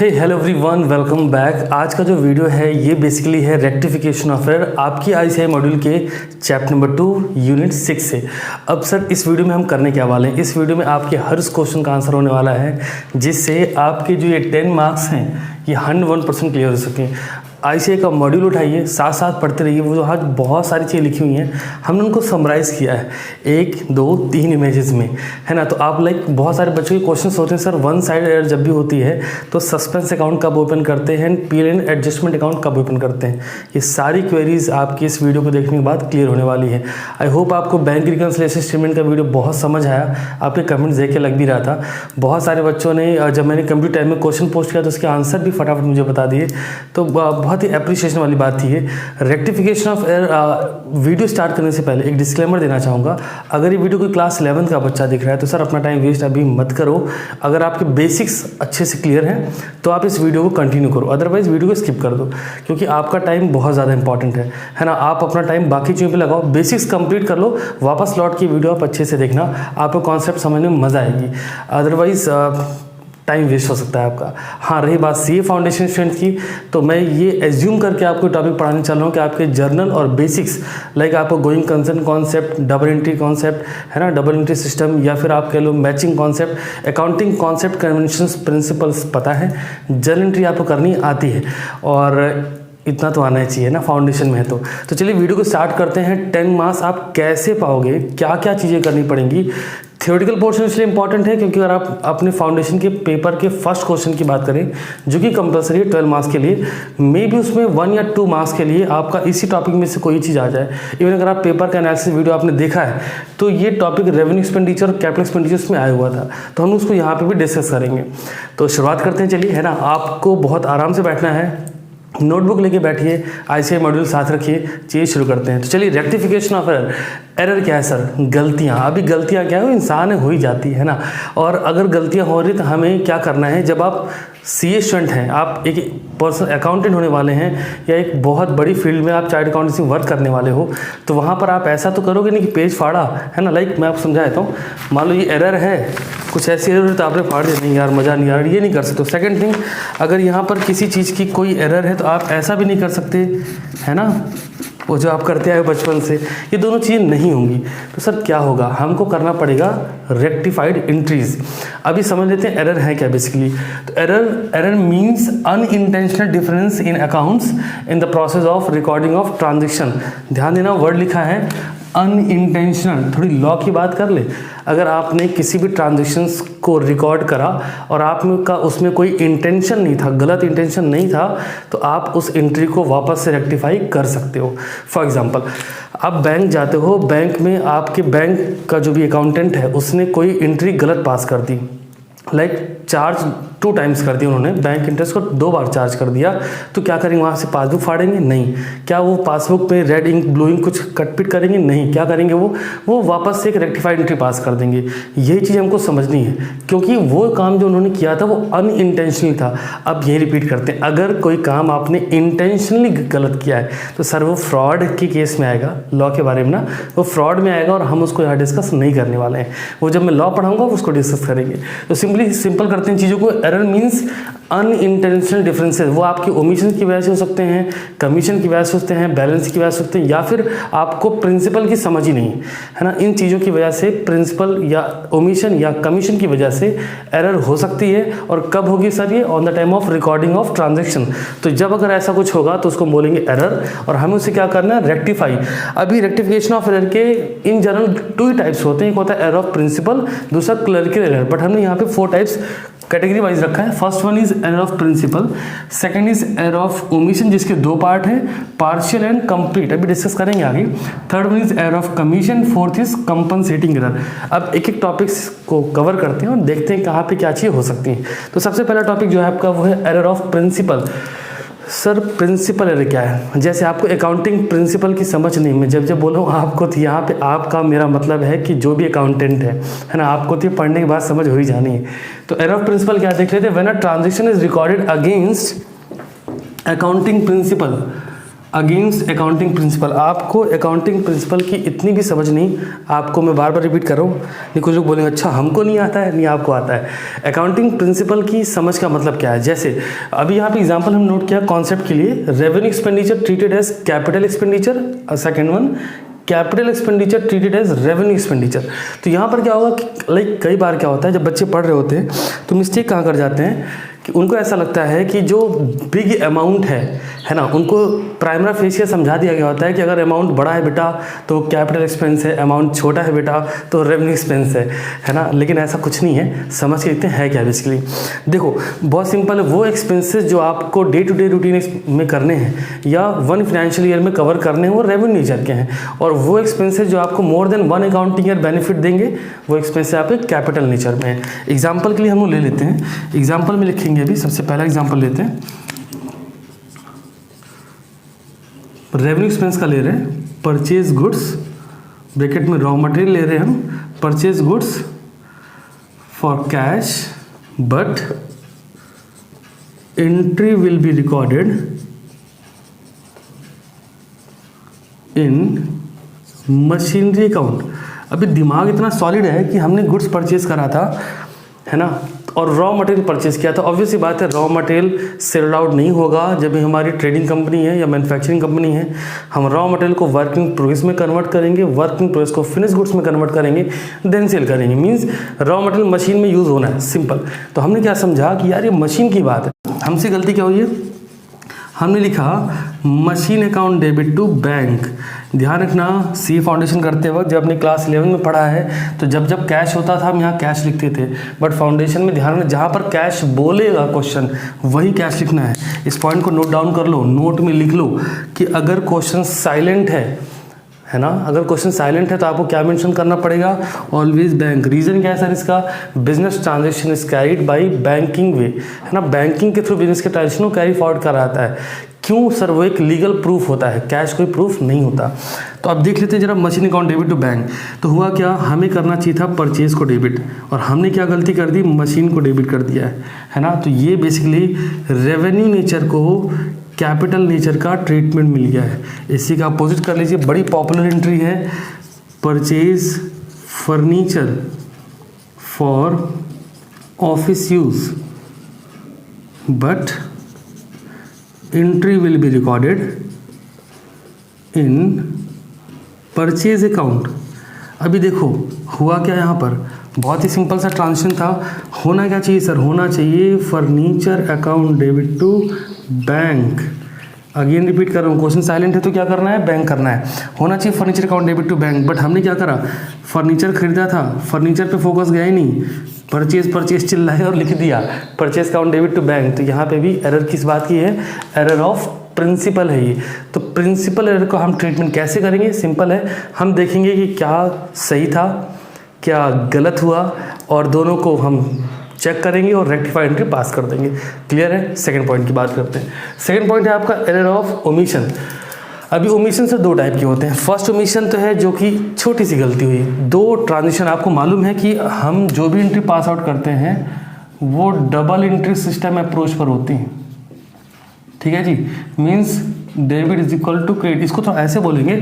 हे hello everyone, welcome back. आज का जो वीडियो है ये बेसिकली है रेक्टिफिकेशन ऑफ एरर आपकी आईसीआई मॉड्यूल के चैप्टर नंबर 2 यूनिट 6 से। अब सर इस वीडियो में हम करने क्या वाले हैं, इस वीडियो में आपके हर क्वेश्चन का आंसर होने वाला है जिससे आपके जो ये 10 मार्क्स हैं ये 101% क्लियर हो सकें। आईसीआई का मॉड्यूल उठाइए, साथ साथ पढ़ते रहिए। वो जो आज बहुत सारी चीज़ें लिखी हुई हैं हमने उनको समराइज़ किया है 1, 2, 3 इमेजेस में, है ना। तो आप बहुत सारे बच्चों के क्वेश्चंस होते हैं, सर वन साइड एरर जब भी होती है तो सस्पेंस अकाउंट कब ओपन करते हैं, पीएल एडजस्टमेंट अकाउंट कब ओपन करते हैं। ये सारी क्वेरीज आपकी इस वीडियो को देखने के बाद क्लियर होने वाली है। आई होप आपको बैंक रिकन्सिलिएशन स्टेटमेंट का वीडियो बहुत समझ आया। आपके कमेंट्स देख के लग भी रहा था। बहुत सारे बच्चों ने जब मैंने कंप्यूटर टाइम में क्वेश्चन पोस्ट किया तो उसके आंसर भी फटाफट मुझे बता दिए, तो बहुत ही अप्रिशिएशन वाली बात थी ये। Rectification of error video start करने से पहले एक डिस्क्लेमर देना चाहूँगा। अगर ये वीडियो कोई क्लास 11 का बच्चा दिख रहा है तो सर अपना टाइम वेस्ट अभी मत करो। अगर आपके बेसिक्स अच्छे से क्लियर हैं तो आप इस वीडियो को कंटिन्यू करो, अदरवाइज वीडियो को स्किप कर दो, क्योंकि आपका टाइम बहुत ज़्यादा इंपॉर्टेंट है ना। आप अपना टाइम बाकी चीज़ों पे लगाओ, बेसिक्स कंप्लीट कर लो, वापस लौट के वीडियो आप अच्छे से देखना, आपको कॉन्सेप्ट समझने में मज़ा आएगी। अदरवाइज टाइम वेस्ट हो सकता है आपका। हाँ, रही बात सीए फाउंडेशन स्ट्रेंथ की, तो मैं ये एज्यूम करके आपको टॉपिक पढ़ाने चल रहा हूँ कि आपके जर्नल और बेसिक्स लाइक आपको going concern concept, double entry concept, है ना, डबल एंट्री सिस्टम, या फिर आप कह लो matching concept, accounting concept, conventions, principles पता है, जर्नल एंट्री आपको करनी आती है और इतना तो आना ही चाहिए ना, फाउंडेशन में है तो चलिए वीडियो को स्टार्ट करते हैं। 10 मार्क्स आप कैसे पाओगे, क्या क्या चीज़ें करनी पड़ेंगी। थ्योरेटिकल पोर्शन इसलिए इंपॉर्टेंट है क्योंकि अगर आप अपने फाउंडेशन के पेपर के फर्स्ट क्वेश्चन की बात करें जो कि कंपलसरी है 12 मार्क्स के लिए, मे बी उसमें 1 या 2 मार्क्स के लिए आपका इसी टॉपिक में से कोई चीज़ आ जाए। इवन अगर आप पेपर का एनालिसिस वीडियो आपने देखा है तो ये टॉपिक रेवेन्यू एक्सपेंडिचर और कैपिटल एक्सपेंडिचर में आया हुआ था, तो हम उसको यहाँ पर भी डिस्कस करेंगे। तो शुरुआत करते हैं, चलिए, है ना। आपको बहुत आराम से बैठना है, नोटबुक लेके बैठिए, आईसीआई मॉड्यूल साथ रखिए, चीज़ शुरू करते हैं। तो चलिए, रेक्टिफिकेशन ऑफ एरर। एरर क्या है सर? गलतियाँ। अभी गलतियाँ क्या है, वो इंसान है, हो ही जाती है ना। और अगर गलतियाँ हो रही तो हमें क्या करना है, जब आप सीए स्टूडेंट हैं, आप एक पर्सनल अकाउंटेंट होने वाले हैं या एक बहुत बड़ी फील्ड में आप चार्ट अकाउंटेंसी वर्क करने वाले हो, तो वहाँ पर आप ऐसा तो करोगे नहीं कि पेज फाड़ा, है ना। लाइक मैं आपको समझा देता हूँ, मान लो ये एरर है, कुछ ऐसी एरर तो आपने फाड़ दी, नहीं यार मज़ा नहीं आ रहा, ये नहीं कर सकते। सेकंड थिंग, अगर यहाँ पर किसी चीज़ की कोई एरर है तो आप ऐसा भी नहीं कर सकते, है ना, वो जो आप करते आए बचपन से, ये दोनों चीज़ें नहीं होंगी। तो सर क्या होगा, हमको करना पड़ेगा रेक्टिफाइड एंट्रीज। अभी समझ लेते हैं एरर है क्या बेसिकली। तो error means unintentional difference in accounts in the process of recording of transaction. ध्यान देना, वर्ड लिखा है अनइंटेंशनल। थोड़ी लॉ की बात कर ले, अगर आपने किसी भी ट्रांजेक्शन्स को रिकॉर्ड करा और आपका उसमें कोई इंटेंशन नहीं था, गलत इंटेंशन नहीं था, तो आप उस एंट्री को वापस से रेक्टिफाई कर सकते हो। फॉर एग्जांपल, आप बैंक जाते हो, बैंक में आपके बैंक का जो भी अकाउंटेंट है उसने कोई एंट्री गलत पास कर दी, लाइक चार्ज 2 टाइम्स कर दिया उन्होंने, बैंक इंटरेस्ट को 2 बार चार्ज कर दिया, तो क्या करेंगे, वहाँ से पासबुक फाड़ेंगे? नहीं। क्या वो पासबुक पे रेड इंक ब्लू इंक कुछ कटपिट करेंगे? नहीं। क्या करेंगे, वो वापस से एक रेक्टिफाइड एंट्री पास कर देंगे। यही चीज़ हमको समझनी है, क्योंकि वो काम जो उन्होंने किया था वो अनइंटेंशनली था। अब यही रिपीट करते हैं, अगर कोई काम आपने इंटेंशनली गलत किया है तो सर वो फ्रॉड के केस में आएगा, लॉ के बारे में ना, वो फ्रॉड में आएगा और हम उसको यहाँ डिस्कस नहीं करने वाले हैं। वो जब मैं लॉ पढ़ाऊँगा उसको डिस्कस करेंगे। तो सिंपल करते हैं चीज़ों को। Error means unintentional differences. वो आपके ओमिशन की वजह से हो सकते हैं, कमीशन की वजह से होते हैं, बैलेंस की वजह से होते हैं, या फिर आपको प्रिंसिपल की समझ ही नहीं है ना। इन चीज़ों की वजह से, प्रिंसिपल या ओमिशन या कमीशन की वजह से एरर हो सकती है। और कब होगी सर ये? On the time of recording of transaction. तो जब अगर ऐसा कुछ होगा तो उसको बोलेंगे एरर, और हमें उसे क्या करना है, रेक्टिफाई। अभी रेक्टिफिकेशन ऑफ एरर के इन जनरल 2 ही टाइप्स होते हैं, एक होता है एरर ऑफ प्रिंसिपल, दूसरा क्लरिकल एरर। बट हमने यहाँ पे 4 टाइप्स कैटेगरी वाइज रखा है। First one is error of principle, second is error of omission जिसके 2 पार्ट हैं, पार्शियल एंड कंप्लीट, अभी डिस्कस करेंगे आगे। Third one is error of commission, fourth is compensating error. अब एक एक टॉपिक्स को कवर करते हैं और देखते हैं कहाँ पे क्या चीज़ हो सकती है। तो सबसे पहला टॉपिक जो है आपका वो है error of principle. Sir principle error क्या है? जैसे आपको अकाउंटिंग प्रिंसिपल की समझ नहीं, मैं जब बोलूँ आपको, तो यहाँ पे आपका मेरा मतलब है कि जो भी अकाउंटेंट है ना, आपको तो पढ़ने के बाद समझ हो ही जानी है। तो एरर ऑफ प्रिंसिपल क्या देख लेते हैं, when a transaction is recorded against accounting principle against accounting principle. आपको अकाउंटिंग प्रिंसिपल की इतनी भी समझ नहीं, आपको मैं बार बार रिपीट कर रहा हूँ, नहीं कुछ लोग बोलेंगे अच्छा हमको नहीं आता है, नहीं आपको आता है। अकाउंटिंग प्रिंसिपल की समझ का मतलब क्या है, जैसे अभी यहाँ पे एग्जांपल हम नोट किया कॉन्सेप्ट के लिए, revenue expenditure treated as capital expenditure, second one capital expenditure treated as revenue expenditure. तो यहाँ पर क्या होगा कि लाइक कई बार क्या होता है जब बच्चे पढ़ रहे होते हैं तो मिस्टेक कहाँ कर जाते हैं कि उनको ऐसा लगता है कि जो बिग अमाउंट है ना, उनको प्राइमरी फेसिया समझा दिया गया होता है कि अगर अमाउंट बड़ा है बेटा तो कैपिटल एक्सपेंस है, अमाउंट छोटा है बेटा तो रेवेन्यू एक्सपेंस है ना। लेकिन ऐसा कुछ नहीं है, समझ के देखते हैं क्या बेसिकली। देखो बहुत सिंपल है, वो एक्सपेंसेस जो आपको डे टू डे रूटीन में करने हैं या वन फाइनेंशियल ईयर में कवर करने हैं वो रेवेन्यू नेचर के हैं, और वो एक्सपेंसेस जो आपको more than one accounting year benefit देंगे वो एक्सपेंसेस आपके कैपिटल नेचर में है। एग्जाम्पल के लिए हम लोग ले लेते हैं, एग्जाम्पल में लिखेंगे अभी, सबसे पहला एग्जाम्पल लेते हैं, रेवेन्यू एक्सपेंस का ले रहे हैं, परचेज गुड्स ब्रैकेट में रॉ मटेरियल ले रहे हैं हम, purchase goods for cash but entry will be recorded in machinery account. अभी दिमाग इतना सॉलिड है कि हमने गुड्स परचेज करा था है ना, और रॉ मटेरियल परचेज किया था। ऑब्वियसली बात है रॉ मटेरियल सेल्ड आउट नहीं होगा जब हमारी ट्रेडिंग कंपनी है या मैन्युफैक्चरिंग कंपनी है। हम रॉ मटेरियल को वर्किंग प्रोग्रेस में कन्वर्ट करेंगे, वर्किंग प्रोग्रेस को फिनिश गुड्स में कन्वर्ट करेंगे, देन सेल करेंगे। मींस रॉ मटेरियल मशीन में यूज़ होना है, सिंपल। तो हमने क्या समझा कि यार ये मशीन की बात है, हमसे गलती क्या हुई है, हमने लिखा machine account debit to bank. ध्यान रखना सी फाउंडेशन करते वक्त जब अपने क्लास 11 में पढ़ा है तो जब जब कैश होता था हम यहाँ कैश लिखते थे, बट फाउंडेशन में ध्यान रखना जहाँ पर कैश बोलेगा क्वेश्चन वही कैश लिखना है। इस पॉइंट को नोट डाउन कर लो, नोट में लिख लो कि अगर क्वेश्चन साइलेंट है ना, अगर क्वेश्चन साइलेंट है तो आपको क्या मेंशन करना पड़ेगा, ऑलवेज बैंक। रीजन क्या है सर इसका, business transaction is carried by banking way, है ना, बैंकिंग के थ्रू बिजनेस के ट्रांजेक्शन को कैरी फॉरवर्ड कराता है। क्यों सर, वो एक लीगल प्रूफ होता है, कैश कोई प्रूफ नहीं होता। तो अब देख लेते हैं जरा machine account debit to bank. तो हुआ क्या, हमें करना चाहिए था परचेज को डेबिट, और हमने क्या गलती कर दी, मशीन को डेबिट कर दिया है ना। तो ये बेसिकली रेवेन्यू नेचर को कैपिटल नेचर का ट्रीटमेंट मिल गया है। इसी का अपोजिट कर लीजिए, बड़ी पॉपुलर एंट्री है, purchase furniture for office use but entry will be recorded in purchase account। अभी देखो हुआ क्या, यहाँ पर बहुत ही सिंपल सा ट्रांजेक्शन था। होना क्या चाहिए सर, होना चाहिए furniture account debit to bank. Again repeat कर रहा हूँ, क्वेश्चन साइलेंट है तो क्या करना है, बैंक करना है। होना चाहिए furniture account debit to bank, but हमने क्या करा, फर्नीचर खरीदा था, फर्नीचर पे फोकस गया ही नहीं, परचेज चिल्लाए और लिख दिया purchase account debit to bank. तो यहाँ पे भी एरर किस बात की है, एरर ऑफ प्रिंसिपल है ये। तो प्रिंसिपल एरर को हम ट्रीटमेंट कैसे करेंगे, सिंपल है, हम देखेंगे कि क्या सही था क्या गलत हुआ, और दोनों को हम चेक करेंगे और रेक्टिफाई एंट्री पास कर देंगे। क्लियर है। सेकंड पॉइंट की बात करते हैं। सेकंड पॉइंट है आपका एरर ऑफ ओमिशन। अभी ओमिशन से दो टाइप के होते हैं। फर्स्ट ओमिशन तो है जो कि छोटी सी गलती हुई, दो ट्रांजिशन। आपको मालूम है कि हम जो भी एंट्री पास आउट करते हैं वो डबल एंट्री सिस्टम अप्रोच पर होती हैं, ठीक है जी। Means debit is equal to credit. इसको तो ऐसे बोलेंगे,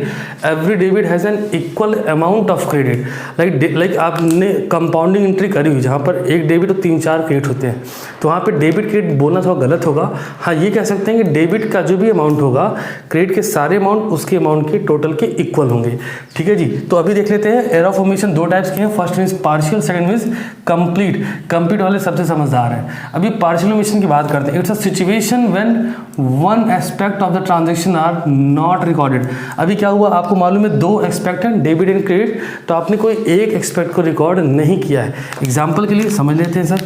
every debit has an equal amount of credit. Like आपने कंपाउंडिंग एंट्री करी हुई जहाँ पर एक डेबिट और 3-4 क्रेडिट होते हैं, तो वहाँ पे डेबिट क्रेडिट बोलना थोड़ा गलत होगा। हाँ ये कह सकते हैं कि डेबिट का जो भी अमाउंट होगा क्रेडिट के सारे अमाउंट उसके अमाउंट के टोटल के इक्वल होंगे, ठीक है जी। तो अभी देख लेते हैं एरर ऑफ ओमिशन दो टाइप्स के हैं। First means partial, second means complete. Complete वाले सबसे समझदार है। अभी पार्शियल ओमिशन की बात करते हैं। It's a situation when one aspect of the transaction are not recorded. अभी क्या हुआ, आपको मालूम है दो एक्सपेक्ट हैं, डेबिट एंड क्रेडिट, तो आपने कोई एक एक्सपेक्ट को रिकॉर्ड नहीं किया है। एग्जाम्पल के लिए समझ लेते हैं सर,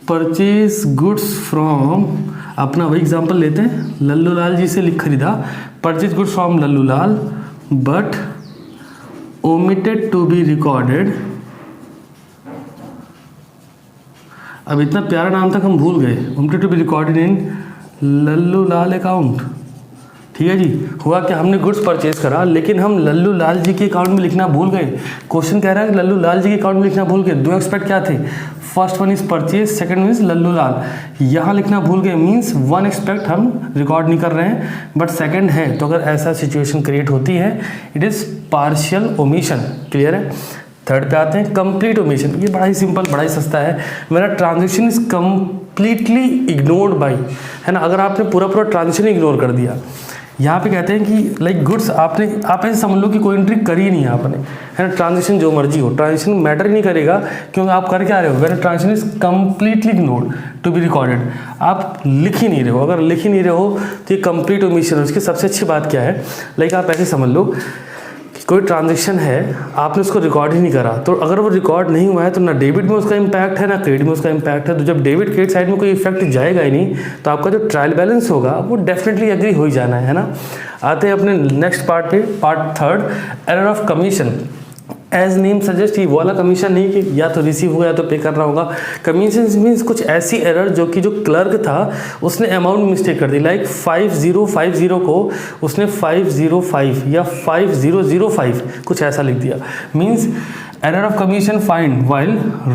परचेज गुड्स फ्रॉम, अपना वही एग्जाम्पल लेते हैं, लल्लू लाल जी से लिख खरीदा, purchase goods from Lallu Lal but omitted to be recorded. अब इतना प्यारा नाम तक हम भूल गए, omitted to be recorded in Lallu Lal account, ठीक है जी। हुआ कि हमने गुड्स परचेज करा लेकिन हम लल्लू लाल जी के अकाउंट में लिखना भूल गए। क्वेश्चन कह रहा है कि लल्लू लाल जी के अकाउंट में लिखना भूल गए। दो एक्सपेक्ट क्या थे, first one is purchase, second means Lallu Lal. यहाँ लिखना भूल गए, मीन्स वन एक्सपेक्ट हम रिकॉर्ड नहीं कर रहे हैं, बट सेकंड है। तो अगर ऐसा सिचुएशन क्रिएट होती है, it is partial omission. Clear है। थर्ड पे आते हैं कंप्लीट ओमिशन। ये बड़ा ही सिंपल, बड़ा ही सस्ता है। मेरा transaction is completely ignored by, है ना। अगर आपने पूरा ट्रांजेक्शन इग्नोर कर दिया, यहाँ पे कहते हैं कि लाइक गुड्स आप ऐसे समझ लो कि कोई एंट्री करी ही नहीं है आपने, है ना। ट्रांजेक्शन जो मर्जी हो, ट्रांजेक्शन मैटर ही नहीं करेगा, क्योंकि आप कर क्या रहे हो, when transaction is completely ignored to be recorded. आप लिख ही नहीं रहे हो। अगर लिख ही नहीं रहे हो तो ये कंप्लीट ओमिशन है। उसकी सबसे अच्छी बात क्या है, लाइक आप ऐसे समझ लो कोई ट्रांजेक्शन है, आपने उसको रिकॉर्ड ही नहीं करा, तो अगर वो रिकॉर्ड नहीं हुआ है तो ना डेबिट में उसका इम्पैक्ट है, ना क्रेडिट में उसका इम्पैक्ट है। तो जब डेबिट क्रेडिट साइड में कोई इफेक्ट जाएगा ही नहीं, तो आपका जो ट्रायल बैलेंस होगा वो डेफिनेटली एग्री हो ही जाना है ना। आते हैं अपने नेक्स्ट पार्ट पे, part third, error of commission. As name suggest, ये वाला कमीशन नहीं कि या तो रिसीव होगा या तो पे करना होगा। कमीशन मीन्स कुछ ऐसी एरर जो कि जो क्लर्क था उसने अमाउंट मिस्टेक कर दी। लाइक 5050 को उसने 505 या 5005 कुछ ऐसा लिख दिया। Means error of commission find while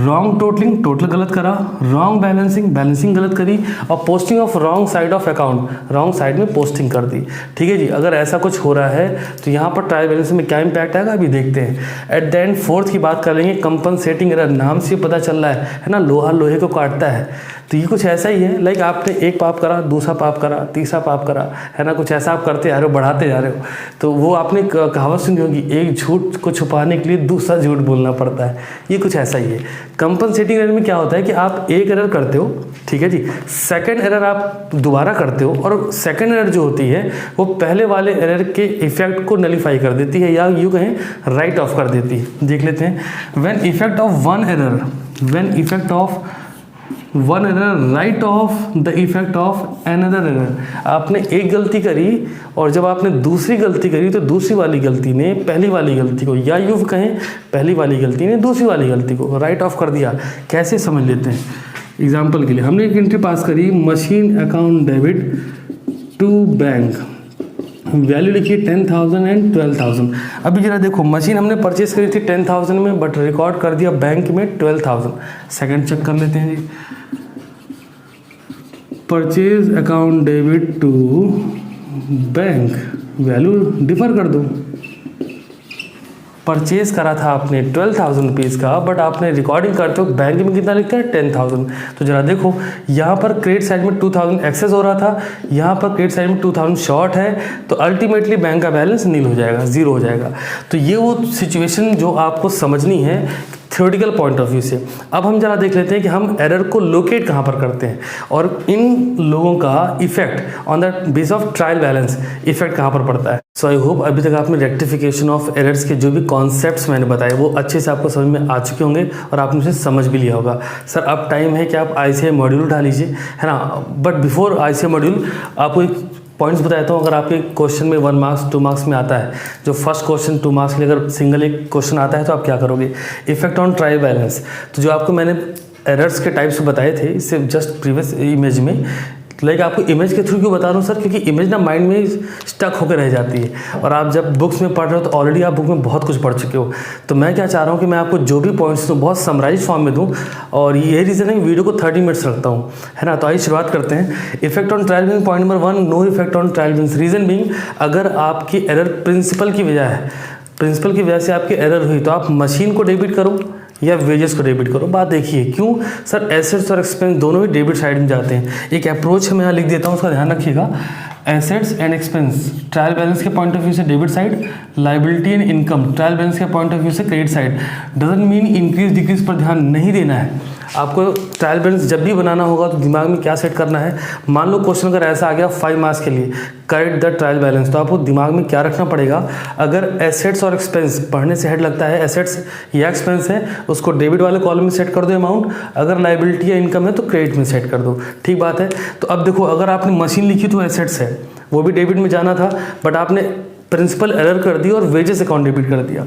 wrong totalling, total गलत करा, रॉन्ग बैलेंसिंग, बैलेंसिंग गलत करी, और posting of wrong side of account, wrong side में पोस्टिंग कर दी। ठीक है जी। अगर ऐसा कुछ हो रहा है तो यहाँ पर ट्रायल बैलेंस में क्या इंपैक्ट आएगा अभी देखते हैं। एट द एंड फोर्थ की बात कर लेंगे, कंपनसेटिंग एरर। नाम से पता चल रहा है ना, लोहा लोहे को काटता है। तो ये कुछ ऐसा ही है, लाइक आपने एक पाप करा, दूसरा पाप करा, तीसरा पाप करा, है ना। कुछ ऐसा आप करते जा रहे हो, बढ़ाते जा रहे हो। तो वो आपने कहावत सुनी होगी, एक झूठ को छुपाने के लिए दूसरा झूठ बोलना पड़ता है। ये कुछ ऐसा ही है। कंपनसेटिंग एरर में क्या होता है कि आप एक एरर करते हो, ठीक है जी, सेकंड एरर आप दोबारा करते हो, और सेकंड एरर जो होती है वो पहले वाले एरर के इफेक्ट को नलीफाई कर देती है, या यूँ कहें राइट ऑफ कर देती है। देख लेते हैं। When effect of one error, when effect of one error right of the effect of another error. आपने एक गलती करी और जब आपने दूसरी गलती करी तो दूसरी वाली गलती ने पहली वाली गलती को, या यूँ कहें पहली वाली गलती ने दूसरी वाली गलती को राइट ऑफ कर दिया। कैसे समझ लेते हैं। एग्जाम्पल के लिए हमने एक एंट्री पास करी, machine account debit to bank, value लिखिए 10,000 एंड 12,000। अभी जरा देखो, मशीन हमने परचेज करी थी 10,000 में, बट रिकॉर्ड कर दिया बैंक में 12,000। सेकंड चेक कर लेते हैं जी। Purchase account debit to bank, value differ कर दो। परचेज करा था आपने 12,000 रुपीज़ का, बट आपने रिकॉर्डिंग करते हो बैंक में कितना लिखता है 10,000। तो जरा देखो, यहाँ पर क्रेडिट साइड में 2,000 एक्सेस हो रहा था, यहाँ पर क्रेडिट साइड में 2,000 शॉर्ट है, तो अल्टीमेटली बैंक का बैलेंस नील हो जाएगा, जीरो हो जाएगा। तो ये वो सिचुएशन जो आपको समझनी है थ्योरेटिकल पॉइंट ऑफ व्यू से। अब हम जरा देख लेते हैं कि हम एरर को लोकेट कहाँ पर करते हैं, और इन लोगों का effect on the base of trial balance effect कहाँ पर पड़ता है। सो आई होप अभी तक आपने रेक्टिफिकेशन ऑफ एरर्स के जो भी कॉन्सेप्ट्स मैंने बताए वो अच्छे से आपको समझ में आ चुके होंगे, और आपने उसे समझ भी लिया होगा। सर अब टाइम है कि आप ICAI मॉड्यूल उठा लीजिए, है ना। बट बिफोर ICAI मॉड्यूल आपको एक पॉइंट्स बताता हूँ। अगर आपके क्वेश्चन में 1 मार्क्स 2 मार्क्स में आता है, जो फर्स्ट क्वेश्चन 2 मार्क्स के लिए अगर सिंगल एक क्वेश्चन आता है तो आप क्या करोगे। इफेक्ट ऑन ट्रायल बैलेंस, तो जो आपको मैंने एरर्स के टाइप्स बताए थे इससे जस्ट प्रीवियस इमेज में, लाइक आपको इमेज के थ्रू क्यों बता रहा हूँ सर, क्योंकि इमेज ना माइंड में स्टक होकर रह जाती है, और आप जब बुक्स में पढ़ रहे हो तो ऑलरेडी आप बुक में बहुत कुछ पढ़ चुके हो। तो मैं क्या चाह रहा हूँ कि मैं आपको जो भी पॉइंट्स दूँ बहुत समराइज फॉर्म में दूँ, और ये रीज़न है वीडियो को 30 मिनट्स रखता हूँ, है ना। तो आइए शुरुआत करते हैं। Effect on trial balance, point number 1, no effect on trial balance. Reason being, अगर आपकी एरर प्रिंसिपल की वजह है, प्रिंसिपल की वजह से आपकी एरर हुई, तो आप मशीन को डेबिट करो या वेजेस को डेबिट करो। बात देखिए क्यों सर, एसेट्स और एक्सपेंस दोनों ही डेबिट साइड में जाते हैं। एक अप्रोच मैं यहाँ लिख देता हूँ, उसका ध्यान रखिएगा। Assets and expense trial balance के पॉइंट ऑफ व्यू से debit side, liability and income trial balance के पॉइंट ऑफ व्यू से credit side. Doesn't mean increase decrease पर ध्यान नहीं देना है। आपको ट्रायल बैलेंस जब भी बनाना होगा तो दिमाग में क्या सेट करना है। मान लो क्वेश्चन अगर ऐसा आ गया 5 मार्क्स के लिए, करेक्ट द ट्रायल बैलेंस, तो आपको दिमाग में क्या रखना पड़ेगा। अगर एसेट्स और एक्सपेंस पढ़ने से हेड लगता है, एसेट्स या एक्सपेंस है, उसको डेबिट वाले कॉलम में सेट कर दो अमाउंट, अगर लाइबिलिटी या इनकम है तो क्रेडिट में सेट कर दो। ठीक बात है। तो अब देखो, अगर आपने मशीन लिखी तो एसेट्स है, वो भी डेबिट में जाना था, बट आपने प्रिंसिपल एरर कर दी और वेजेस अकाउंट डेबिट कर दिया।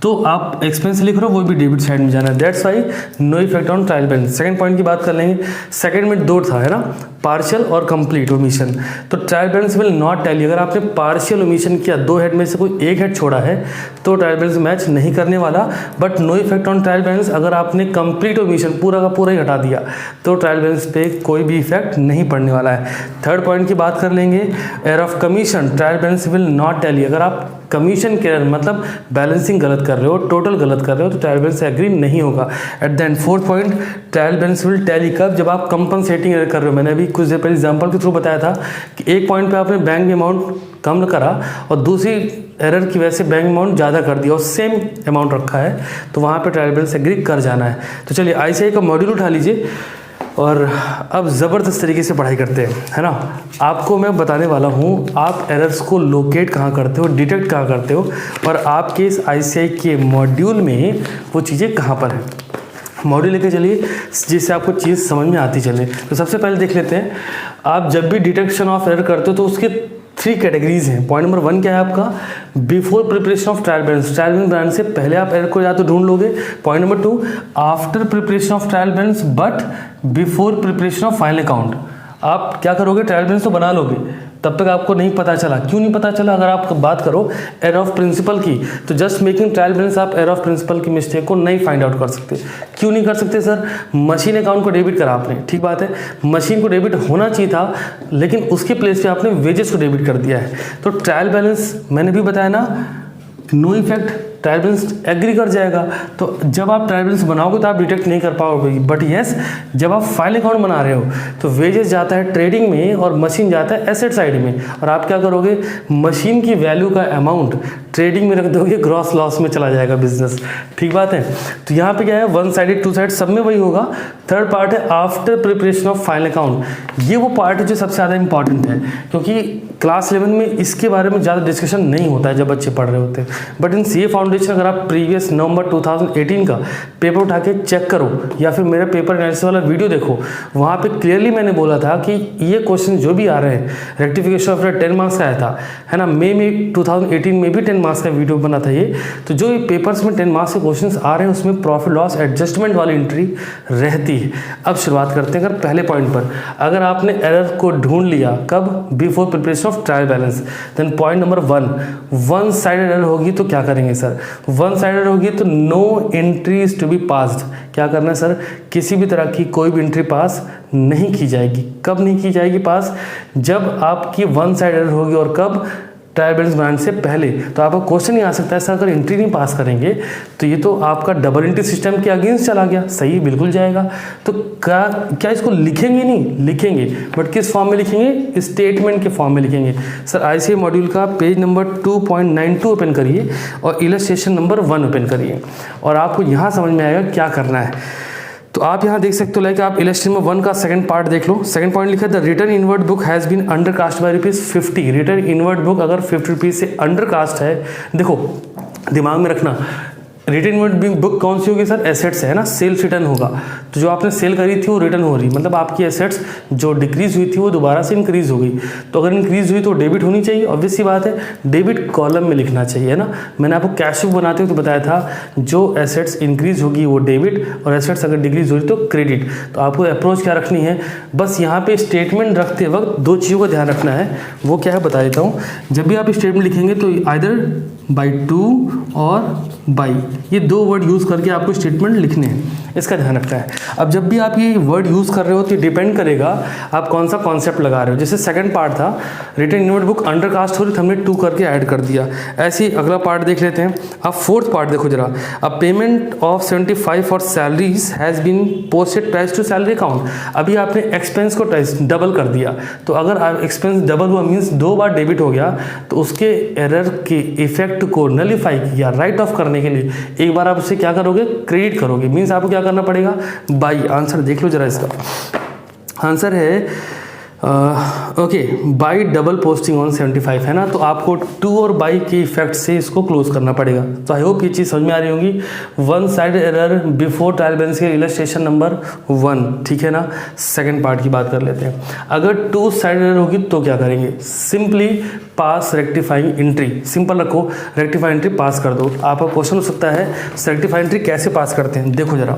तो आप एक्सपेंस लिख रहे हो वो भी डेबिट साइड में जाना है, that's why no effect on trial balance. Second point की बात कर लेंगे, सेकंड में दो था, है ना, पार्शियल और कंप्लीट ओमिशन। तो trial balance will not tally, अगर आपने पार्शियल ओमिशन किया, दो हेड में से कोई एक हेड छोड़ा है तो ट्रायल बैलेंस मैच नहीं करने वाला, but no effect on trial balance, अगर आपने कंप्लीट ओमिशन पूरा का पूरा ही हटा दिया तो ट्रायल बैलेंस पे कोई भी इफेक्ट नहीं पड़ने वाला है। थर्ड पॉइंट की बात कर लेंगे, error of commission, trial balance will not tally, अगर आप कमीशन के एरर मतलब बैलेंसिंग गलत कर रहे हो, टोटल गलत कर रहे हो तो ट्रायल बैलेंस से एग्री नहीं होगा। At the end fourth point, trial balance will tally कब, जब आप कंपनसेटिंग एरर कर रहे हो। मैंने अभी कुछ देर पहले एग्जांपल के थ्रू बताया था कि एक पॉइंट पे आपने बैंक में अमाउंट कम करा और दूसरी एरर की वजह से बैंक अमाउंट ज़्यादा कर दिया और सेम अमाउंट रखा है, तो वहाँ पे ट्रायल बैलेंस एग्री कर जाना है। तो चलिए ICAI का मॉड्यूल उठा लीजिए और अब ज़बरदस्त तरीके से पढ़ाई करते हैं, है ना। आपको मैं बताने वाला हूँ आप एरर्स को लोकेट कहाँ करते हो, डिटेक्ट कहाँ करते हो, और आपके इस ICAI के मॉड्यूल में वो चीज़ें कहाँ पर हैं। मॉड्यूल लेके चलिए जिससे आपको चीज़ समझ में आती चले। तो सबसे पहले देख लेते हैं, आप जब भी डिटेक्शन ऑफ एरर करते हो तो उसके 3 कैटेगरीज हैं। पॉइंट नंबर 1 क्या है आपका, before preparation of trial balance, trial balance बनाने से पहले आप एरर को या तो ढूंढ लोगे। Point number 2, after preparation of trial balance but before preparation of final account, आप क्या करोगे, ट्रायल बैलेंस तो बना लोगे, तब तक आपको नहीं पता चला। क्यों नहीं पता चला, अगर आप बात करो एरर ऑफ प्रिंसिपल की, तो जस्ट मेकिंग ट्रायल बैलेंस आप एरर ऑफ प्रिंसिपल की मिस्टेक को नहीं फाइंड आउट कर सकते। क्यों नहीं कर सकते सर, मशीन अकाउंट को डेबिट करा आपने, ठीक बात है, मशीन को डेबिट होना चाहिए था लेकिन उसके प्लेस पे आपने वेजेस को डेबिट कर दिया है, तो ट्रायल बैलेंस मैंने भी बताया ना, no effect, trial balance agree कर जाएगा। तो जब आप ट्रायल बैलेंस बनाओगे तो आप डिटेक्ट नहीं कर पाओगे, बट यस जब आप फाइनल अकाउंट बना रहे हो तो वेजेस जाता है ट्रेडिंग में और मशीन जाता है एसेट साइड में, और आप क्या करोगे, मशीन की वैल्यू का अमाउंट ट्रेडिंग में रख दोगे, ग्रॉस लॉस में चला जाएगा बिजनेस, ठीक बात है। तो यहाँ पे क्या है, 1 साइडेड 2 साइड सब में वही होगा। थर्ड पार्ट है after preparation of final account, ये वो पार्ट है जो सबसे ज़्यादा इंपॉर्टेंट है, क्योंकि क्लास 11 में इसके बारे में ज़्यादा डिस्कशन नहीं होता है जब बच्चे पढ़ रहे होते हैं, बट इन CA फाउंडेशन अगर आप प्रीवियस नवंबर 2018 का पेपर उठा के चेक करो या फिर मेरा पेपर एनालिसिस वाला वीडियो देखो, वहाँ पे क्लियरली मैंने बोला था कि ये क्वेश्चन जो भी आ रहे हैं, रेक्टिफिकेशन ऑफ 10 मार्क्स का आया था, है ना, मई में 2018 में भी 10 मार्क्स का वीडियो बना था ये, तो जो ये पेपर्स में 10 मार्क्स के क्वेश्चन आ रहे हैं उसमें प्रॉफिट लॉस एडजस्टमेंट वाली एंट्री रहती है। अब शुरुआत करते हैं, अगर पहले पॉइंट पर अगर आपने एरर को ढूंढ लिया कब, before preparation of trial balance, then point number 1 sided error होगी तो क्या करेंगे सर, 1 साइडेड होगी तो no entry is to be passed, क्या करना है सर, किसी भी तरह की कोई भी एंट्री पास नहीं की जाएगी। कब नहीं की जाएगी पास, जब आपकी 1 साइड एरर होगी, और कब, ट्रायल बैलेंस बनाने से पहले। तो आपका क्वेश्चन ही आ सकता है सर अगर एंट्री नहीं पास करेंगे तो ये तो आपका डबल एंट्री सिस्टम के अगेंस्ट चला गया, सही बिल्कुल जाएगा। तो क्या इसको लिखेंगे, नहीं लिखेंगे, बट किस फॉर्म में लिखेंगे, स्टेटमेंट के फॉर्म में लिखेंगे। सर ICAI मॉड्यूल का पेज नंबर 2.92 ओपन करिए और इलस्ट्रेशन नंबर 1 ओपन करिए और आपको यहाँ समझ में आएगा क्या करना है। तो आप यहाँ देख सकते हो, लाइक आप इलस्ट्रेशन नंबर 1 का सेकंड पार्ट देख लो। सेकंड पॉइंट लिखा है the return inward book has been under cast by ₹50। Return inward book अगर ₹50 से अंडर कास्ट है, देखो दिमाग में रखना, रिटर्न इनवर्ड बुक कौन सी होगी सर, एसेट्स है ना, सेल्स रिटर्न होगा, तो जो आपने सेल करी थी वो रिटर्न हो रही, मतलब आपकी एसेट्स जो डिक्रीज हुई थी वो दोबारा से इंक्रीज हो गई। तो अगर इंक्रीज हुई तो डेबिट होनी चाहिए, ऑब्वियस सी बात है, डेबिट कॉलम में लिखना चाहिए, है ना। मैंने आपको कैश बुक बनाते हुए तो बताया था जो एसेट्स इंक्रीज होगी वो डेबिट और एसेट्स अगर डिक्रीज हो रही तो क्रेडिट। तो आपको अप्रोच क्या रखनी है, बस यहाँ पे स्टेटमेंट रखते वक्त 2 चीज़ों का ध्यान रखना है, वो क्या है बता देता हूँ। जब भी आप स्टेटमेंट लिखेंगे तो आइदर बाई 2 और बाई, ये 2 वर्ड यूज़ करके आपको स्टेटमेंट लिखने हैं, इसका ध्यान रखना है। अब जब भी आप ये वर्ड यूज़ कर रहे हो तो डिपेंड करेगा आप कौन सा कॉन्सेप्ट लगा रहे हो। जैसे सेकंड पार्ट था return inward book under cast हो रही, हमने 2 करके ऐड कर दिया। ऐसे ही अगला पार्ट देख लेते हैं। अब फोर्थ पार्ट देखो जरा, अब payment of 75 for salaries has been posted twice to salary account. अभी आपने एक्सपेंस को ट्वाइस डबल कर दिया, तो अगर एक्सपेंस डबल हुआ मीन्स 2 बार डेबिट हो गया, तो उसके एरर के इफेक्ट को नलिफाई किया, राइट ऑफ करने के लिए एक बार आप उसे क्या करोगे, क्रेडिट करोगे, मीन्स आपको क्या करना पड़ेगा, बाई। आंसर देख लो जरा, इसका आंसर है okay, by double posting on 75 है ना, तो आपको टू और बाई के इफेक्ट से इसको क्लोज करना पड़ेगा। तो आई होप ये चीज़ समझ में आ रही होगी। One side error before trial balance के इलस्ट्रेशन नंबर 1, ठीक है ना। सेकंड पार्ट की बात कर लेते हैं। अगर टू साइड एरर होगी तो क्या करेंगे, सिंपली पास रेक्टिफाइंग एंट्री, सिंपल रखो, रेक्टिफाइंग एंट्री पास कर दो। आपका क्वेश्चन हो सकता है रेक्टिफाइंग एंट्री कैसे पास करते हैं, देखो जरा,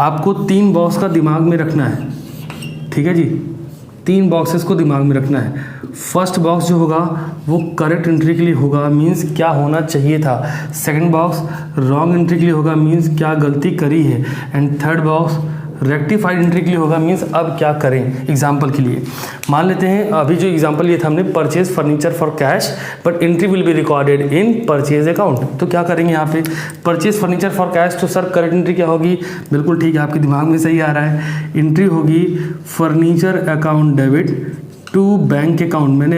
आपको 3 बॉक्स का दिमाग में रखना है, ठीक है जी, 3 बॉक्सेस को दिमाग में रखना है। फर्स्ट बॉक्स जो होगा वो करेक्ट एंट्री के लिए होगा, मींस क्या होना चाहिए था। सेकंड बॉक्स रॉन्ग एंट्री के लिए होगा, मींस क्या गलती करी है। And third box rectified entry के लिए होगा, मींस अब क्या करें। एग्जांपल के लिए मान लेते हैं, अभी जो एग्जांपल लिया था हमने, purchase furniture for cash but entry will be recorded in purchase account. तो क्या करेंगे यहाँ पे, परचेज फर्नीचर फॉर कैश, तो सर करेक्ट एंट्री क्या होगी, बिल्कुल ठीक है, आपके दिमाग में सही आ रहा है। एंट्री होगी furniture account debit to bank account. मैंने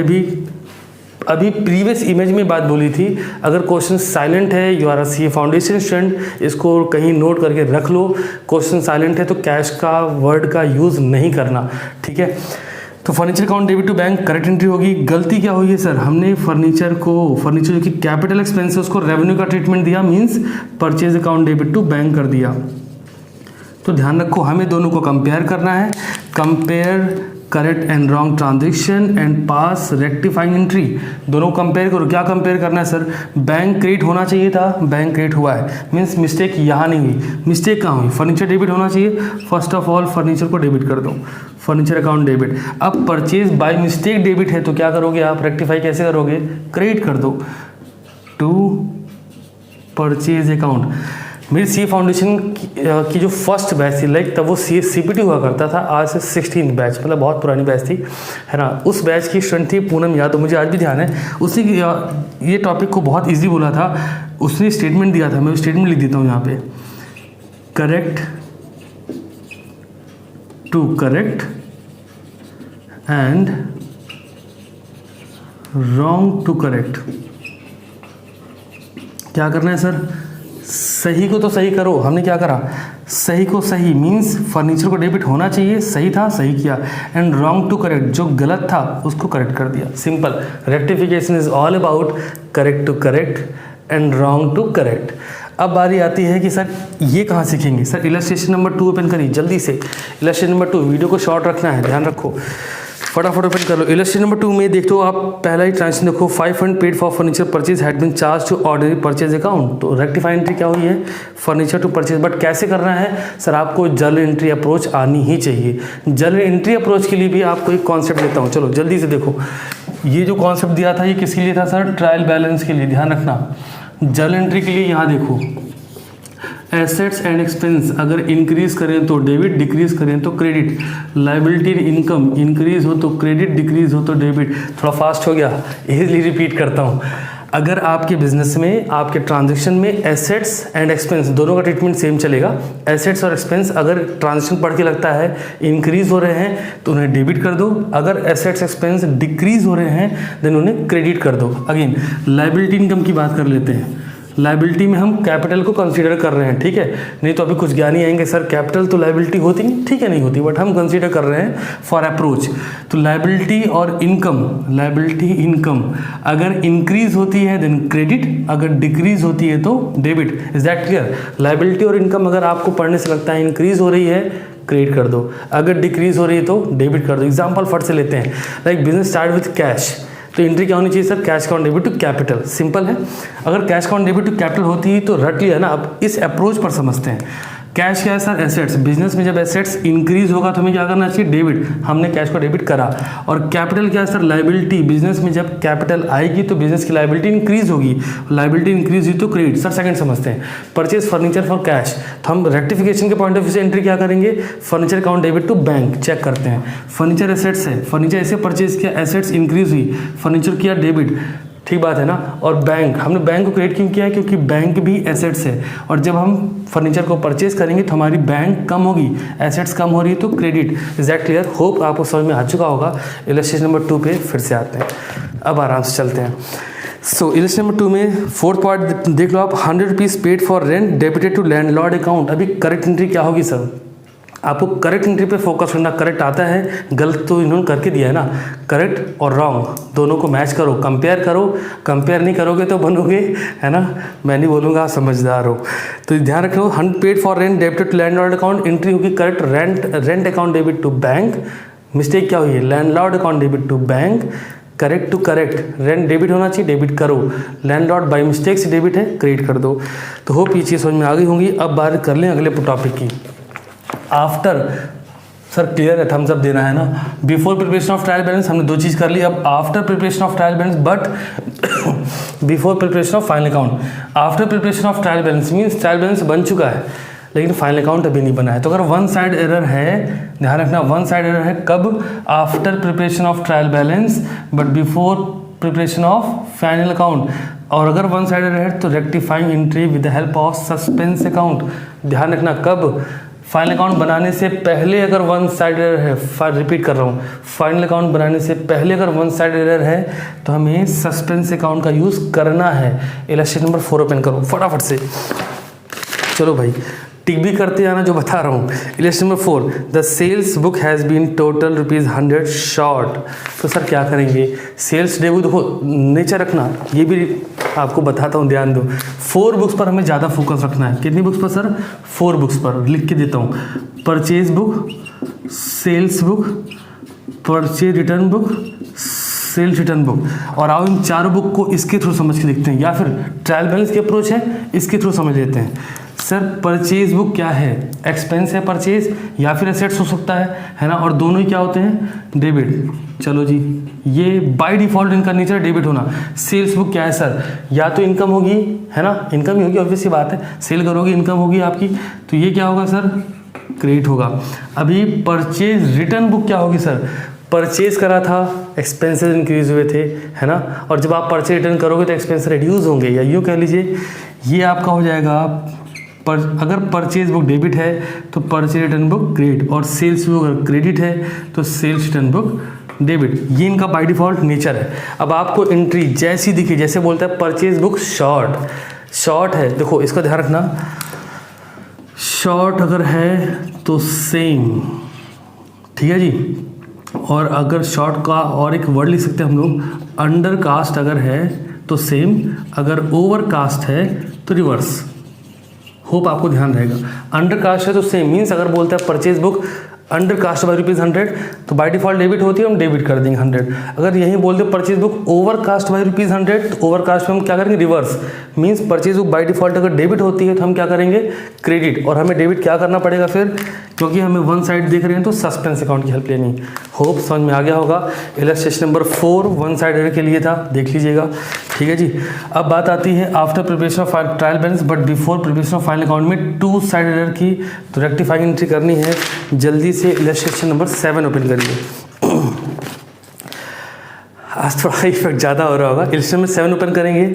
अभी प्रीवियस इमेज में बात बोली थी, अगर क्वेश्चन साइलेंट है, you are a CA foundation student, इसको कहीं नोट करके रख लो। क्वेश्चन साइलेंट है तो कैश का वर्ड का यूज़ नहीं करना, ठीक है। तो furniture account debit to bank correct entry होगी। गलती क्या हुई है सर, हमने फर्नीचर जो कि कैपिटल एक्सपेंस है उसको रेवेन्यू का ट्रीटमेंट दिया, means purchase account debit to bank कर दिया। तो ध्यान रखो, हमें दोनों को कंपेयर करना है, compare correct and wrong transaction and pass rectifying entry, दोनों कंपेयर करो। क्या कंपेयर करना है सर, बैंक क्रेडिट होना चाहिए था, बैंक क्रेडिट हुआ है, मीन्स मिस्टेक यहाँ नहीं हुई। मिस्टेक कहाँ हुई, फर्नीचर डेबिट होना चाहिए, फर्स्ट ऑफ ऑल फर्नीचर को डेबिट कर दो, फर्नीचर अकाउंट डेबिट। अब परचेज बाय मिस्टेक डेबिट है तो क्या करोगे आप, रेक्टिफाई कैसे करोगे, क्रेडिट कर दो टू परचेज अकाउंट। मेरी सी फाउंडेशन की जो फर्स्ट बैच थी, लाइक तब वो CPT हुआ करता था, आज से 16 बैच, मतलब बहुत पुरानी बैच थी, है ना। उस बैच की स्टूडेंट थी पूनम यादव, मुझे आज भी ध्यान है। उसने ये टॉपिक को बहुत इजी बोला था, उसने स्टेटमेंट दिया था, मैं स्टेटमेंट लिख देता हूँ यहाँ पे, correct to correct and wrong to correct. क्या करना है सर, सही को तो सही करो। हमने क्या करा, सही को सही, मींस फर्नीचर को डेबिट होना चाहिए, सही था सही किया, एंड रॉन्ग टू करेक्ट, जो गलत था उसको करेक्ट कर दिया। Simple, rectification is all about correct to correct and wrong to correct. अब बारी आती है कि सर ये कहाँ सीखेंगे। सर इलस्ट्रेशन नंबर 2 ओपन करिए जल्दी से, इलस्ट्रेशन नंबर 2, वीडियो को शॉर्ट रखना है, ध्यान रखो, फटाफट ओपन कर लो। इलस्ट्रेशन नंबर 2 में देखो आप, पहला ही ट्रांजेक्शन देखो, 5 fund paid for furniture purchase had been charged to ordinary purchase account. तो रेक्टिफाइड एंट्री क्या हुई है, फर्नीचर टू परचेज, बट कैसे करना है सर, आपको जर्नल एंट्री अप्रोच आनी ही चाहिए। जर्नल एंट्री अप्रोच के लिए भी आपको एक कॉन्सेप्ट देता हूँ, चलो जल्दी से देखो। ये जो कॉन्सेप्ट दिया था ये किसके लिए था सर, ट्रायल बैलेंस के लिए, ध्यान रखना। जर्नल एंट्री के लिए यहाँ देखो, एसेट्स एंड एक्सपेंस अगर इंक्रीज करें तो डेबिट, डिक्रीज करें तो क्रेडिट, लायबिलिटी इनकम इंक्रीज हो तो क्रेडिट, डिक्रीज हो तो डेबिट। थोड़ा फास्ट हो गया, इजीली रिपीट करता हूँ। अगर आपके बिजनेस में, आपके ट्रांजैक्शन में एसेट्स एंड एक्सपेंस दोनों का ट्रीटमेंट सेम चलेगा। एसेट्स और एक्सपेंस अगर ट्रांजैक्शन पढ़ के लगता है इंक्रीज हो रहे हैं तो उन्हें डेबिट कर दो, अगर एसेट्स एक्सपेंस डिक्रीज हो रहे हैं देन उन्हें क्रेडिट कर दो। अगेन लायबिलिटी इनकम की बात कर लेते हैं। लायबिलिटी में हम कैपिटल को कंसीडर कर रहे हैं, ठीक है। नहीं तो अभी कुछ ज्ञानी आएंगे सर कैपिटल तो लायबिलिटी होती नहीं, ठीक है नहीं होती, बट हम कंसीडर कर रहे हैं फॉर अप्रोच। तो लायबिलिटी और इनकम, लायबिलिटी इनकम अगर इंक्रीज होती है देन क्रेडिट, अगर डिक्रीज होती है तो debit. Is that clear. Liability और इनकम अगर आपको पढ़ने से लगता है इंक्रीज हो रही है क्रेडिट कर दो, अगर डिक्रीज हो रही है तो डेबिट कर दो। एग्जाम्पल फट से लेते हैं, like business start with cash, तो एंट्री क्या होनी चाहिए sir, cash account debit to capital. Simple है, अगर cash account debit to capital होती तो रट लिया ना। अब इस अप्रोच पर समझते हैं। कैश क्या है सर, एसेट्स। बिजनेस में जब एसेट्स इंक्रीज होगा तो हमें क्या करना चाहिए, डेबिट, हमने कैश को डेबिट करा। और कैपिटल क्या है सर, लायबिलिटी। बिजनेस में जब कैपिटल आएगी तो बिजनेस की लायबिलिटी इंक्रीज होगी, लायबिलिटी इंक्रीज हुई तो क्रेडिट। सर सेकंड समझते हैं, परचेज फर्नीचर फॉर कैश, तो हम रेक्टिफिकेशन के पॉइंट ऑफ व्यू से एंट्री क्या करेंगे, furniture account debit to bank. Check करते हैं, फर्नीचर एसेट्स है, फर्नीचर ऐसे परचेज किया, एसेट्स इंक्रीज हुई, फर्नीचर किया डेबिट, ठीक बात है ना। और बैंक, हमने बैंक को क्रेडिट क्यों किया है, क्योंकि बैंक भी एसेट्स है, और जब हम फर्नीचर को परचेज करेंगे तो हमारी बैंक कम होगी, एसेट्स कम हो रही है तो credit. Is that clear. Hope आपको समझ में आ चुका होगा। इलस्ट्रेशन नंबर 2 पे फिर से आते हैं, अब आराम से चलते हैं। सो इलस्ट्रेशन नंबर 2 में फोर्थ पार्ट देख लो आप, 100 rupees paid for rent debited to landlord account. अभी करेक्ट एंट्री क्या होगी सर, आपको करेक्ट एंट्री पे फोकस करना, करेक्ट आता है, गलत तो इन्होंने करके दिया है ना, करेक्ट और रॉन्ग दोनों को मैच करो, कंपेयर करो, कंपेयर नहीं करोगे तो बनोगे, है ना, मैं नहीं बोलूँगा आप समझदार हो। तो ध्यान रखो, unpaid for rent debited to landlord account, entry होगी correct, rent account debit to bank, mistake क्या हुई है, landlord account debit to bank, correct to correct, rent debit होना चाहिए, डेबिट करो, लैंडलॉर्ड बाय मिस्टेक से डेबिट है, क्रेडिट कर दो। तो होप ये चीज़ समझ में आ गई होंगी। अब बात कर लें अगले टॉपिक की। आफ्टर, सर क्लियर है, थम्स अप देना है ना। Before preparation of trial balance हमने 2 चीज़ कर ली, अब after preparation of trial balance but before preparation of final account. After preparation of trial balance means trial balance बन चुका है लेकिन फाइनल अकाउंट अभी नहीं बना है। तो अगर वन साइड एरर है, ध्यान रखना वन साइड एरर है कब, after preparation of trial balance but before preparation of final account. और अगर वन साइड एरर है तो rectifying entry with the help of suspense account. ध्यान रखना कब, फाइनल अकाउंट बनाने से पहले अगर वन साइड एरर है, रिपीट कर रहा हूँ, फाइनल अकाउंट बनाने से पहले अगर वन साइड एरर है तो हमें सस्पेंस अकाउंट का यूज़ करना है। इलस्ट्रेशन नंबर 4 ओपन करो फटाफट से, चलो भाई टिक भी करते जाना जो बता रहा हूँ। Illustration number 4, the sales book has been total ₹100 short. तो सर क्या करेंगे, सेल्स डेबू देखो नेचर रखना, ये भी आपको बताता हूँ, ध्यान दो। 4 बुक्स पर हमें ज़्यादा फोकस रखना है। कितनी बुक्स पर सर, 4 बुक्स पर, लिख के देता हूँ, purchase book, sales book, purchase return book, sales return book. और आओ इन चारों बुक को इसके थ्रू समझ के देखते हैं, या फिर ट्रायल बैलेंस की अप्रोच है इसके थ्रू समझ लेते हैं। सर परचेज बुक क्या है, एक्सपेंस है परचेज या फिर एसेट्स हो सकता है ना, और दोनों ही क्या होते हैं, डेबिट। चलो जी, ये बाय डिफॉल्ट इनका नेचर डेबिट होना। सेल्स बुक क्या है सर, या तो इनकम होगी, है ना, इनकम ही होगी, ऑब्वियस सी बात है, सेल करोगे इनकम होगी आपकी, तो ये क्या होगा सर, क्रेडिट होगा। अभी परचेज रिटर्न बुक क्या होगी सर, परचेज करा था, एक्सपेंसेस इंक्रीज हुए थे, है ना, और जब आप परचेज रिटर्न करोगे तो एक्सपेंस रिड्यूस होंगे, या यूँ कह लीजिए ये आपका हो जाएगा अगर परचेज बुक डेबिट है तो परचेज रिटर्न बुक क्रेडिट, और सेल्स बुक अगर क्रेडिट है तो सेल्स रिटर्न बुक डेबिट। ये इनका बाय डिफॉल्ट नेचर है। अब आपको एंट्री जैसी दिखी, जैसे बोलता है परचेज बुक शॉर्ट है, देखो इसका ध्यान रखना, शॉर्ट अगर है तो सेम, ठीक है जी। और अगर शॉर्ट का और एक वर्ड लिख सकते हैं हम लोग, अंडर कास्ट अगर है तो सेम, अगर ओवर कास्ट है तो रिवर्स। होप आपको ध्यान रहेगा, अंडर कास्ट है तो सेम मीन्स अगर बोलते हैं purchase book under cast by ₹100 तो बाय डिफॉल्ट डेबिट होती है, हम डेबिट कर देंगे 100। अगर यहीं बोलते purchase book overcast by ₹100 तो ओवर कास्ट में हम क्या करेंगे, reverse means purchase book by default अगर डेबिट होती है तो हम क्या करेंगे, क्रेडिट। और हमें डेबिट क्या करना पड़ेगा फिर, क्योंकि हमें वन साइड देख रहे हैं तो सस्पेंस अकाउंट की हेल्प लेनी। होप समझ में आ गया होगा। Illustration number 4 one side error के लिए था, देख लीजिएगा, ठीक है जी। अब बात आती है after preparation of trial balance but before preparation of final account में 2 साइड एरर की तो रेक्टिफाइंग एंट्री करनी है। जल्दी से इलस्ट्रेशन नंबर 7 ओपन करिए। आज थोड़ा इफेक्ट ज़्यादा हो रहा होगा। इलस्ट्रेशन में 7 ओपन करेंगे।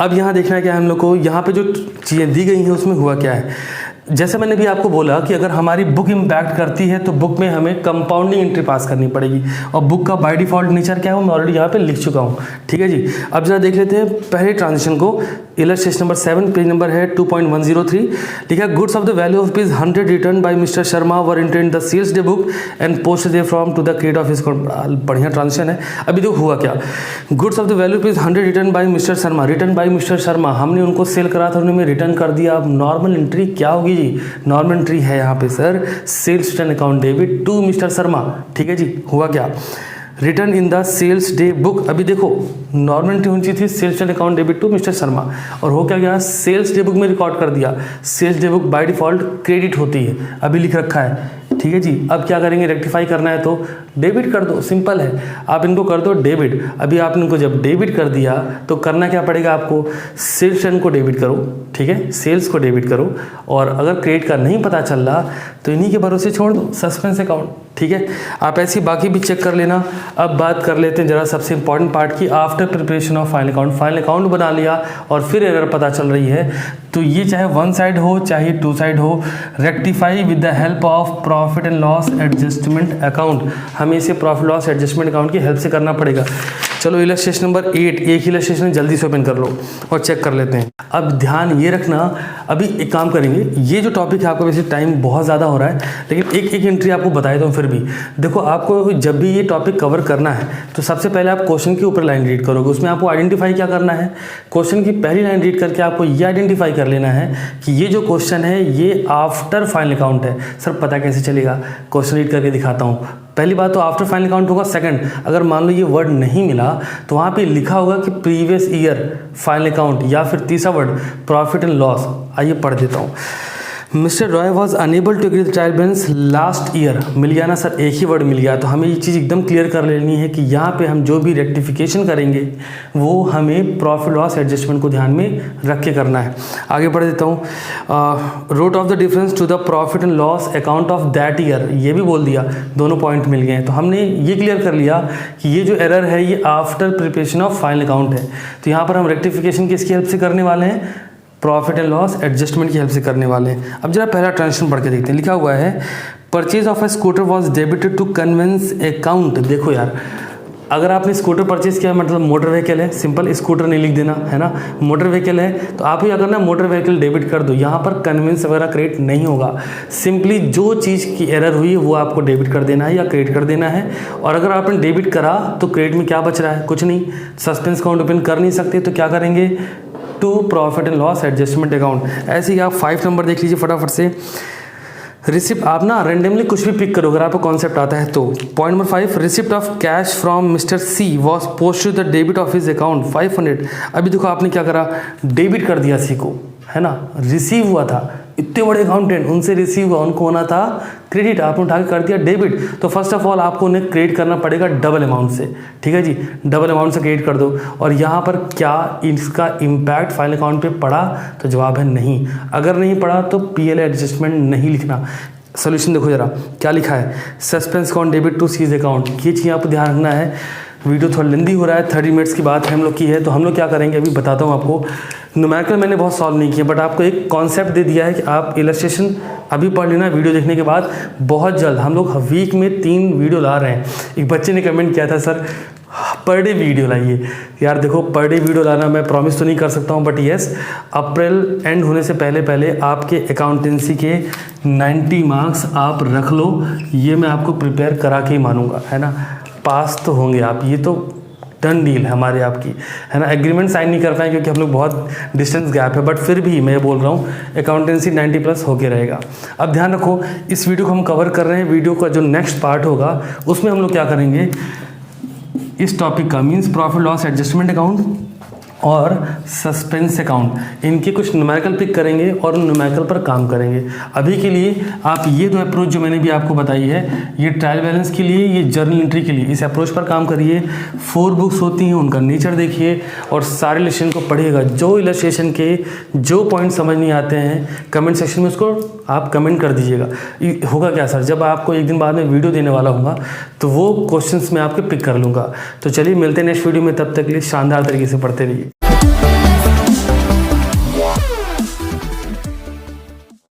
अब यहाँ देखना है क्या हम लोग को, यहाँ पे जो चीज़ें दी गई हैं उसमें हुआ क्या है। जैसे मैंने भी आपको बोला कि अगर हमारी बुक इम्पैक्ट करती है तो बुक में हमें कंपाउंडिंग एंट्री पास करनी पड़ेगी, और बुक का बाय डिफॉल्ट नेचर क्या है वो मैं ऑलरेडी यहाँ पे लिख चुका हूँ, ठीक है जी। अब जरा देख लेते हैं पहले ट्रांजेक्शन को। इलस्ट्रेशन नंबर 7 पेज नंबर है 2.103, लिखा goods of the value of rupees 100 return by mister Sharma were entered in the sales day book and post therefrom to the credit of his account. बढ़िया transaction है। अभी देखो हुआ क्या, goods of the value rupees 100 return by mister Sharma, return by mister Sharma, हमने उनको cell करा था, उन्होंने रिटर्न कर दिया। अब नॉर्मल एंट्री क्या होगी जी, नॉर्मल एंट्री है यहाँ पे sir sales return account debit to mister Sharma, ठीक है जी। हुआ क्या, return in the sales day book. अभी देखो नॉर्मल एंट्री होनी चाहिए थी sales return account debit to mister Sharma, और हो क्या गया, सेल्स डे बुक में रिकॉर्ड कर दिया। Sales day book by default credit होती है, अभी लिख रखा है, ठीक है जी। अब क्या करेंगे, रेक्टिफाई करना है तो डेबिट कर दो, सिंपल है, आप इनको कर दो डेबिट। अभी आपने इनको जब डेबिट कर दिया तो करना क्या पड़ेगा आपको, सेल्स रिटर्न को डेबिट करो, ठीक है, सेल्स को डेबिट करो। और अगर क्रेडिट का नहीं पता चल रहा तो इन्हीं के भरोसे छोड़ दो सस्पेंस अकाउंट, ठीक है। आप ऐसी बाकी भी चेक कर लेना। अब बात कर लेते हैं जरा सबसे इंपॉर्टेंट पार्ट की, after preparation of final account. Final account बना लिया और फिर एरर पता चल रही है तो ये चाहे वन साइड हो चाहे 2 साइड हो, rectify with the help of profit and loss adjustment account. हमें इसे प्रॉफिट लॉस एडजस्टमेंट अकाउंट की हेल्प से करना पड़ेगा। चलो इलस्ट्रेशन नंबर 8, एक इलस्ट्रेशन जल्दी से ओपन कर लो और चेक कर लेते हैं। अब ध्यान ये रखना, अभी एक काम करेंगे, ये जो टॉपिक है आपका वैसे टाइम बहुत ज़्यादा हो रहा है, लेकिन एक एक एंट्री आपको बताया दूँ फिर भी। देखो, आपको जब भी ये टॉपिक कवर करना है तो सबसे पहले आप क्वेश्चन के ऊपर लाइन रीड करोगे, उसमें आपको आइडेंटिफाई क्या करना है, क्वेश्चन की पहली लाइन रीड करके आपको ये आइडेंटिफाई कर लेना है कि ये जो क्वेश्चन है ये आफ्टर फाइनल अकाउंट है। सर पता कैसे चलेगा? क्वेश्चन रीड करके दिखाता हूँ। पहली बात तो आफ्टर फाइनल अकाउंट होगा। सेकंड, अगर मान लो ये वर्ड नहीं मिला तो वहाँ पे लिखा होगा कि प्रीवियस ईयर फाइनल अकाउंट, या फिर तीसरा वर्ड प्रॉफिट एंड लॉस। आइए पढ़ देता हूँ। Mister Roy was unable to agree the trial balance last year. मिल गया ना सर? एक ही वर्ड मिल गया। तो हमें ये चीज़ एकदम क्लियर कर लेनी है कि यहाँ पे हम जो भी रेक्टिफिकेशन करेंगे वो हमें प्रॉफिट लॉस एडजस्टमेंट को ध्यान में रख के करना है। आगे पढ़ देता हूँ। Root of the difference to the profit and loss account of that year, ये भी बोल दिया, दोनों पॉइंट मिल गए हैं। तो हमने ये क्लियर कर लिया कि ये जो एरर है ये after preparation of final account है। तो यहाँ पर हम रेक्टिफिकेशन किसकी हेल्प से करने वाले हैं? प्रॉफिट एंड लॉस एडजस्टमेंट की हेल्प से करने वाले हैं। अब जरा पहला ट्रांजेक्शन पढ़ के देखते हैं। लिखा हुआ है purchase of a scooter was debited to conveyance account. देखो यार, अगर आपने स्कूटर परचेज किया मतलब मोटर व्हीकल है, सिंपल स्कूटर नहीं लिख देना है ना, मोटर व्हीकल है तो आप ही क्या करना, मोटर व्हीकल डेबिट कर दो। यहाँ पर कन्वेंस वगैरह क्रिएट नहीं होगा, सिंपली जो चीज़ की एरर हुई वो आपको डेबिट कर देना है या क्रिएट कर देना है। और अगर आपने डेबिट करा तो क्रेडिट में क्या बच रहा है? कुछ नहीं, सस्पेंस अकाउंट ओपन कर नहीं सकते तो क्या करेंगे? To profit and loss adjustment account. ऐसे ही आप 5 नंबर देख लीजिए फटाफट से। रिसिप्ट, आप ना रेंडमली कुछ भी पिक करो अगर आपको कॉन्सेप्ट आता है तो। Point number 5, receipt of cash from mister C was post to the debit of his account 500। अभी देखो आपने क्या करा, डेबिट कर दिया सी को, है ना, रिसीव हुआ था, इतने बड़े अकाउंटेंट उनसे रिसीव हुआ, उनको होना था क्रेडिट, आपने उठा के कर दिया डेबिट। तो फर्स्ट ऑफ ऑल आपको उन्हें क्रेडिट करना पड़ेगा डबल अमाउंट से, ठीक है जी, डबल अमाउंट से क्रेडिट कर दो। और यहाँ पर क्या इसका इम्पैक्ट फाइनल अकाउंट पे पड़ा? तो जवाब है नहीं। अगर नहीं पड़ा तो पीएल एडजस्टमेंट नहीं लिखना। सोल्यूशन देखो जरा क्या लिखा है, suspense account debit to C's account. ये चीज़ आपको ध्यान रखना है। वीडियो थोड़ा लेंदी हो रहा है, 30 मिनट्स की बात है हम लोग की है, तो हम लोग क्या करेंगे अभी बताता हूँ आपको। न्यूमेरिकल मैंने बहुत सॉल्व नहीं किया, बट आपको एक कॉन्सेप्ट दे दिया है कि आप इलस्ट्रेशन अभी पढ़ लेना वीडियो देखने के बाद। बहुत जल्द हम लोग वीक में 3 वीडियो ला रहे हैं। एक बच्चे ने कमेंट किया था सर पर डे वीडियो लाइए। यार देखो, पर डे वीडियो लाना मैं प्रॉमिस तो नहीं कर सकता हूँ, बट येस, अप्रैल एंड होने से पहले पहले आपके अकाउंटेंसी के 90 मार्क्स आप रख लो, ये मैं आपको प्रिपेयर करा के ही मानूंगा, है ना। पास तो होंगे आप, ये तो डन डील है हमारे आपकी, है ना। एग्रीमेंट साइन नहीं कर पाए क्योंकि हम लोग बहुत डिस्टेंस गैप है, बट फिर भी मैं बोल रहा हूँ अकाउंटेंसी 90+ होके रहेगा। अब ध्यान रखो, इस वीडियो को हम कवर कर रहे हैं, वीडियो का जो नेक्स्ट पार्ट होगा उसमें हम लोग क्या करेंगे, इस टॉपिक का means profit loss adjustment account और सस्पेंस अकाउंट, इनके कुछ न्यूमेरिकल पिक करेंगे और न्यूमेरिकल पर काम करेंगे। अभी के लिए आप ये 2 अप्रोच जो मैंने भी आपको बताई है, ये ट्रायल बैलेंस के लिए, ये जर्नल एंट्री के लिए, इस अप्रोच पर काम करिए। 4 बुक्स होती हैं, उनका नेचर देखिए और सारे इलस्ट्रेशन को पढ़िएगा। जो इलस्ट्रेशन के जो पॉइंट समझ नहीं आते हैं कमेंट सेक्शन में उसको आप कमेंट कर दीजिएगा। होगा क्या सर, जब आपको एक दिन बाद में वीडियो देने वाला हूँगा तो वो क्वेश्चंस मैं आपके पिक कर लूँगा। तो चलिए मिलते हैं नेक्स्ट वीडियो में, तब तक के लिए शानदार तरीके से पढ़ते रहिए।